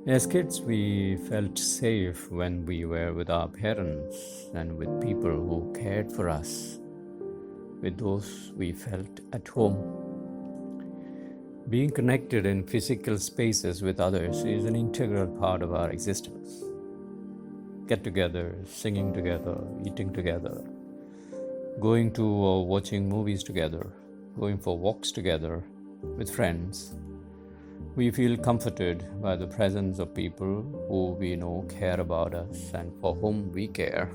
As kids, we felt safe when we were with our parents and with people who cared for us, with those we felt at home. Being connected in physical spaces with others is an integral part of our existence. Get together, singing together, eating together, going to or watching movies together, going for walks together with friends. We feel comforted by the presence of people who we know care about us and for whom we care.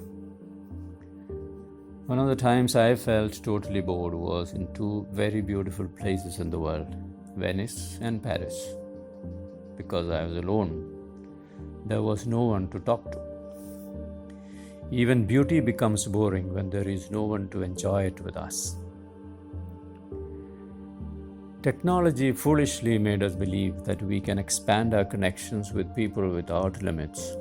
One of the times I felt totally bored was in two very beautiful places in the world, Venice and Paris. Because I was alone, there was no one to talk to. Even beauty becomes boring when there is no one to enjoy it with us. Technology foolishly made us believe that we can expand our connections with people without limits,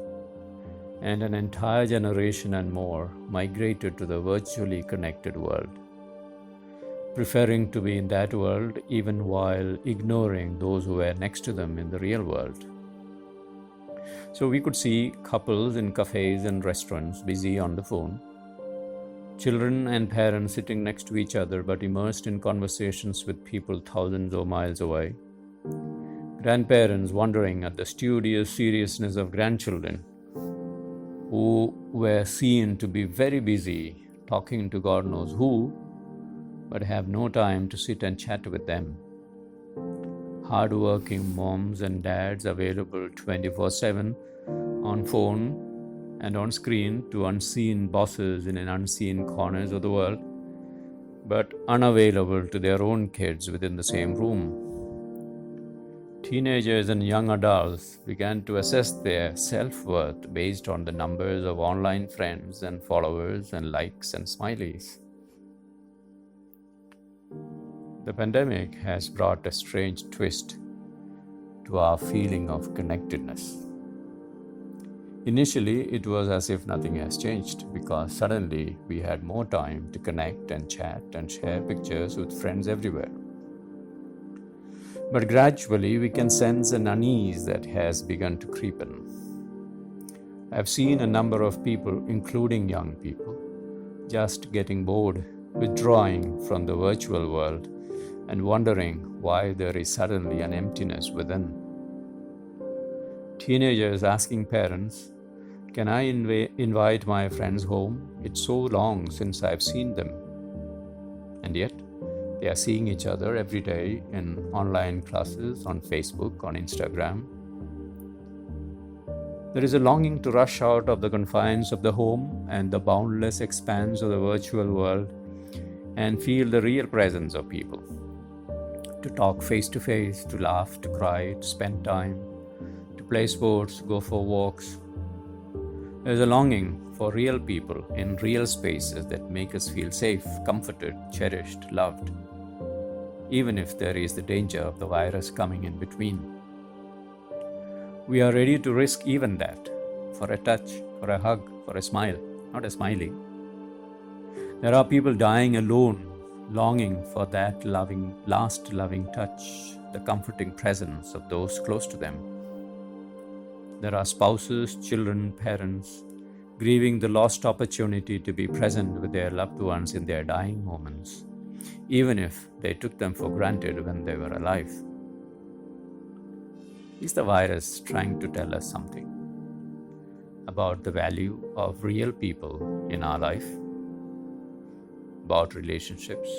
and an entire generation and more migrated to the virtually connected world, preferring to be in that world even while ignoring those who were next to them in the real world. So we could see couples in cafes and restaurants busy on the phone, children and parents sitting next to each other but immersed in conversations with people thousands of miles away, grandparents wondering at the studious seriousness of grandchildren who were seen to be very busy talking to God knows who, but have no time to sit and chat with them. Hard-working moms and dads available 24/7 on phone and on screen to unseen bosses in unseen corners of the world, but unavailable to their own kids within the same room. Teenagers and young adults began to assess their self-worth based on the numbers of online friends and followers and likes and smileys. The pandemic has brought a strange twist to our feeling of connectedness. Initially, it was as if nothing has changed because suddenly we had more time to connect and chat and share pictures with friends everywhere. But gradually, we can sense an unease that has begun to creep in. I've seen a number of people, including young people, just getting bored, withdrawing from the virtual world and wondering why there is suddenly an emptiness within. Teenagers asking parents, "Can I invite my friends home? It's so long since I've seen them." And yet, they are seeing each other every day in online classes, on Facebook, on Instagram. There is a longing to rush out of the confines of the home and the boundless expanse of the virtual world and feel the real presence of people. To talk face to face, to laugh, to cry, to spend time, to play sports, go for walks. There's a longing for real people in real spaces that make us feel safe, comforted, cherished, loved, even if there is the danger of the virus coming in between. We are ready to risk even that, for a touch, for a hug, for a smile, not a smiley. There are people dying alone, longing for that last loving touch, the comforting presence of those close to them. There are spouses, children, parents, grieving the lost opportunity to be present with their loved ones in their dying moments, even if they took them for granted when they were alive. Is the virus trying to tell us something about the value of real people in our life? About relationships?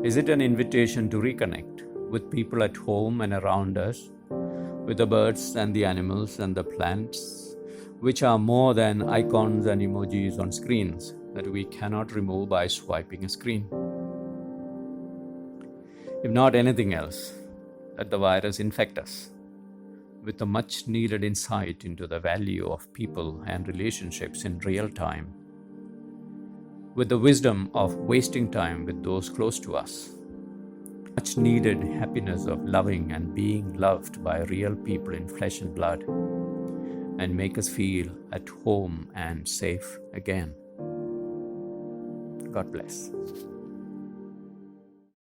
Is it an invitation to reconnect with people at home and around us, with the birds and the animals and the plants, which are more than icons and emojis on screens that we cannot remove by swiping a screen? If not anything else, let the virus infect us with a much needed insight into the value of people and relationships in real time, with the wisdom of wasting time with those close to us, much needed happiness of loving and being loved by real people in flesh and blood, and make us feel at home and safe again. God bless.